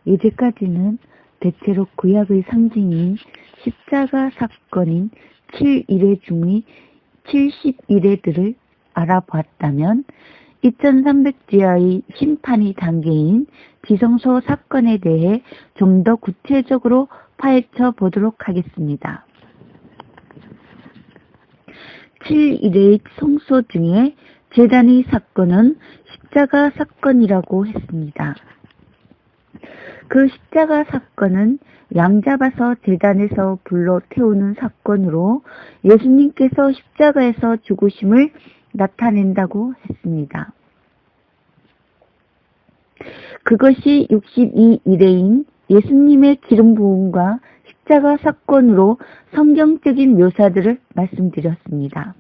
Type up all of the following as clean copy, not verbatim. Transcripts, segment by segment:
이제까지는 대체로 구약의 상징인 십자가 사건인 7일회 중의 70일회들을 알아보았다면 2300지하의 심판의 단계인 지성소 사건에 대해 좀 더 구체적으로 파헤쳐 보도록 하겠습니다. 7일회의 성소 중에 제단의 사건은 십자가 사건이라고 했습니다. 그 십자가 사건은 양 잡아서 제단에서 불러 태우는 사건으로 예수님께서 십자가에서 죽으심을 나타낸다고 했습니다. 그것이 62일회인 예수님의 기름 부음과 십자가 사건으로 성경적인 묘사들을 말씀드렸습니다.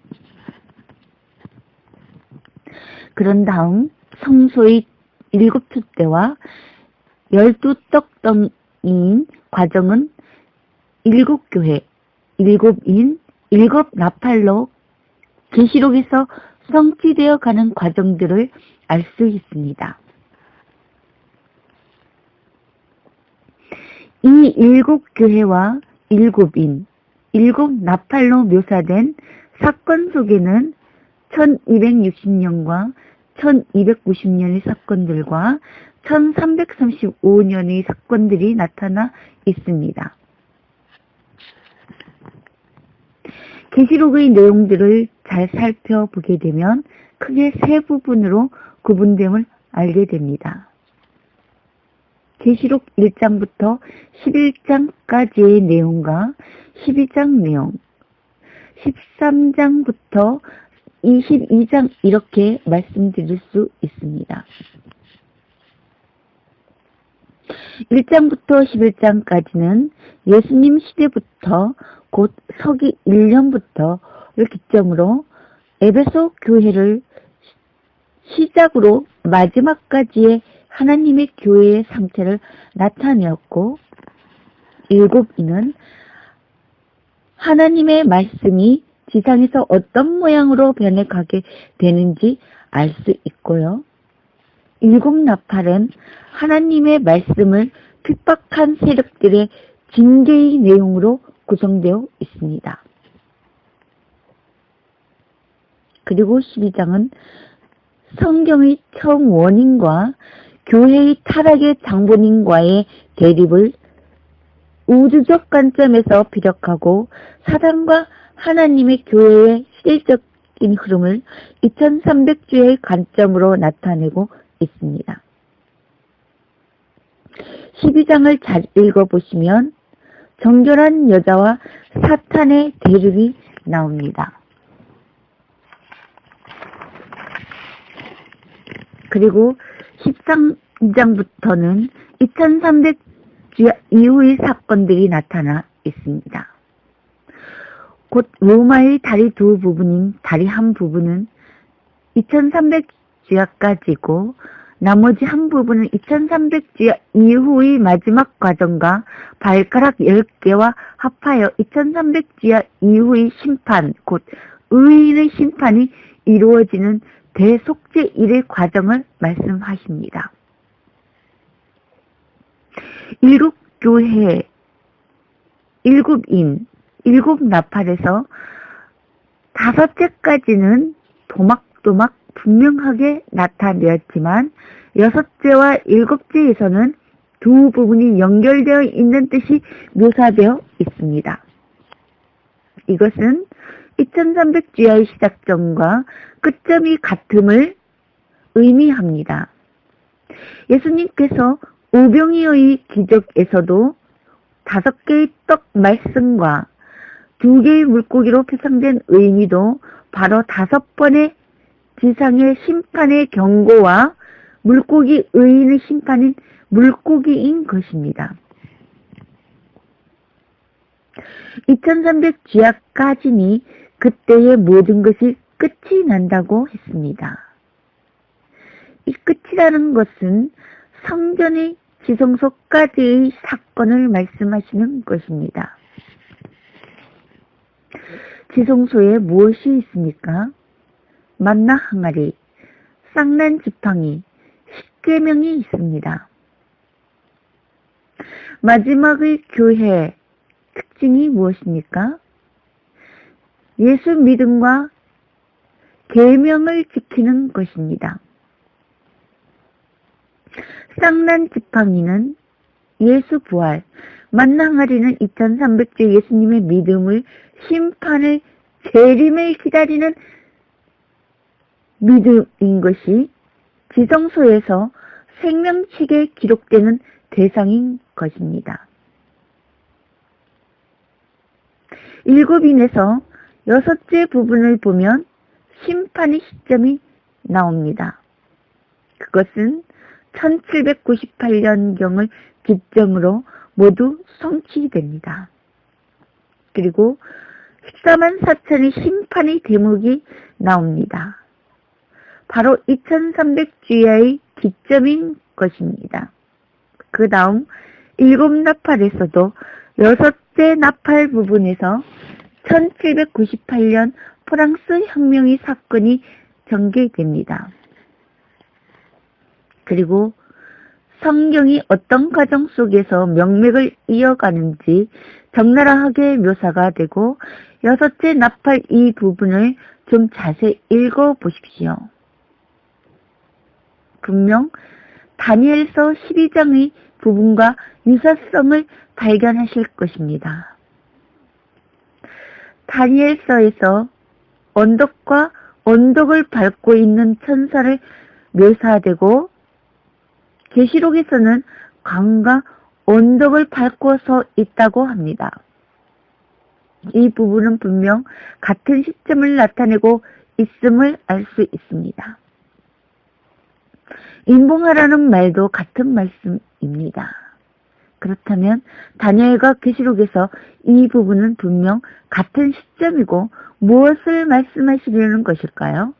그런 다음 성소의 7촛대와 12떡덩이인 과정은 7교회, 7인, 7나팔로 계시록에서 성취되어 가는 과정들을 알 수 있습니다. 이 7교회와 7인, 7나팔로 묘사된 사건 속에는 1260년과 1290년의 사건들과 1335년의 사건들이 나타나 있습니다. 계시록의 내용들을 잘 살펴보게 되면 크게 세 부분으로 구분됨을 알게 됩니다. 계시록 1장부터 11장까지의 내용과 12장 내용, 13장부터 22장 이렇게 말씀드릴 수 있습니다. 1장부터 11장까지는 예수님 시대부터 곧 서기 1년부터를 기점으로 에베소 교회를 시작으로 마지막까지의 하나님의 교회의 상태를 나타내었고, 7인은 하나님의 말씀이 지상에서 어떤 모양으로 변해가게 되는지 알 수 있고요. 7나팔은 하나님의 말씀을 핍박한 세력들의 징계의 내용으로 구성되어 있습니다. 그리고 12장은 성경의 처음 원인과 교회의 타락의 장본인과의 대립을 우주적 관점에서 비력하고 사단과 하나님의 교회의 시대적인 흐름을 2300주의 관점으로 나타내고 있습니다. 12장을 잘 읽어보시면 정결한 여자와 사탄의 대립이 나옵니다. 그리고 13장부터는 2300주 이후의 사건들이 나타나 있습니다. 곧 로마의 다리 두 부분인 다리 한 부분은 2300주야까지고 나머지 한 부분은 2300주야 이후의 마지막 과정과 발가락 10개와 합하여 2300주야 이후의 심판, 곧 의인의 심판이 이루어지는 대속죄 일의 과정을 말씀하십니다. 7교회, 7인, 7나팔에서 5째까지는 도막도막 분명하게 나타내었지만 6째와 7째에서는 두 부분이 연결되어 있는 뜻이 묘사되어 있습니다. 이것은 2300주야의 시작점과 끝점이 같음을 의미합니다. 예수님께서 오병이어의 기적에서도 5개의 떡 말씀과 2개의 물고기로 표상된 의미도 바로 5번의 지상의 심판의 경고와 물고기 의인의 심판인 물고기인 것입니다. 2300주야까지니 그때의 모든 것이 끝이 난다고 했습니다. 이 끝이라는 것은 성전의 지성소까지의 사건을 말씀하시는 것입니다. 지성소에 무엇이 있습니까? 만나 항아리, 쌍난 지팡이, 십계명이 있습니다. 마지막의 교회의 특징이 무엇입니까? 예수 믿음과 계명을 지키는 것입니다. 쌍난 지팡이는 예수 부활, 만나항아리는 2300주 예수님의 믿음을, 심판을, 재림을 기다리는 믿음인 것이 지성소에서 생명책에 기록되는 대상인 것입니다. 7인에서 6째 부분을 보면 심판의 시점이 나옵니다. 그것은 1798년경을 기점으로 모두 성취됩니다. 그리고 14만 4천의 심판의 대목이 나옵니다. 바로 2300주야의 기점인 것입니다. 그 다음 7나팔에서도 6째 나팔 부분에서 1798년 프랑스 혁명의 사건이 전개됩니다. 그리고 성경이 어떤 과정 속에서 명맥을 이어가는지 적나라하게 묘사가 되고 6째 나팔 이 부분을 좀 자세히 읽어보십시오. 분명 다니엘서 12장의 부분과 유사성을 발견하실 것입니다. 다니엘서에서 언덕과 언덕을 밟고 있는 천사를 묘사되고 계시록에서는 강과 언덕을 밟고 서 있다고 합니다. 이 부분은 분명 같은 시점을 나타내고 있음을 알 수 있습니다. 인봉하라는 말도 같은 말씀입니다. 그렇다면 다니엘과 계시록에서 이 부분은 분명 같은 시점이고 무엇을 말씀하시려는 것일까요?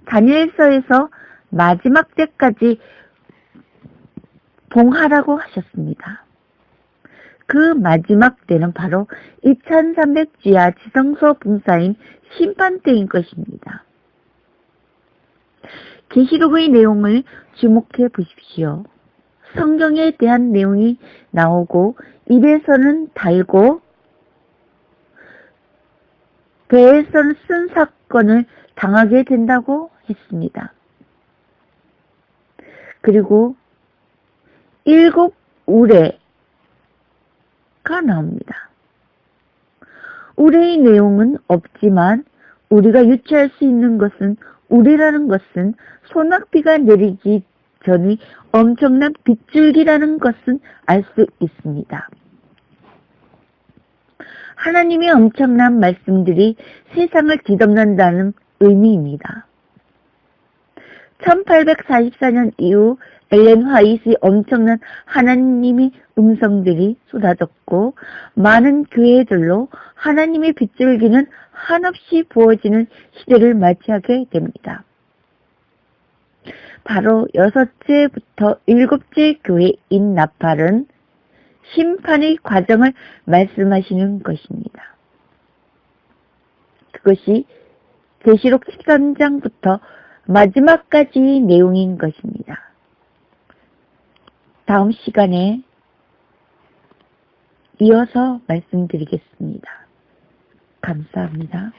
다니엘서에서 마지막 때까지 봉하라고 하셨습니다. 그 마지막 때는 바로 2300주야 지성소 봉사인 심판 때인 것입니다. 계시록의 내용을 주목해 보십시오. 성경에 대한 내용이 나오고 입에서는 달고 배에서는 쓴 사건을 당하게 된다고 했습니다. 그리고 7 우레가 나옵니다. 우레의 내용은 없지만 우리가 유추할 수 있는 것은 우레라는 것은 소낙비가 내리기 전의 엄청난 빗줄기라는 것은 알 수 있습니다. 하나님의 엄청난 말씀들이 세상을 뒤덮는다는 의미입니다. 1844년 이후 엘렌 화이트의 엄청난 하나님의 음성들이 쏟아졌고 많은 교회들로 하나님의 빗줄기는 한없이 부어지는 시대를 맞이하게 됩니다. 바로 6째부터 7째 교회인 나팔은 심판의 과정을 말씀하시는 것입니다. 그것이 계시록 13장부터 마지막까지 내용인 것입니다. 다음 시간에 이어서 말씀드리겠습니다. 감사합니다.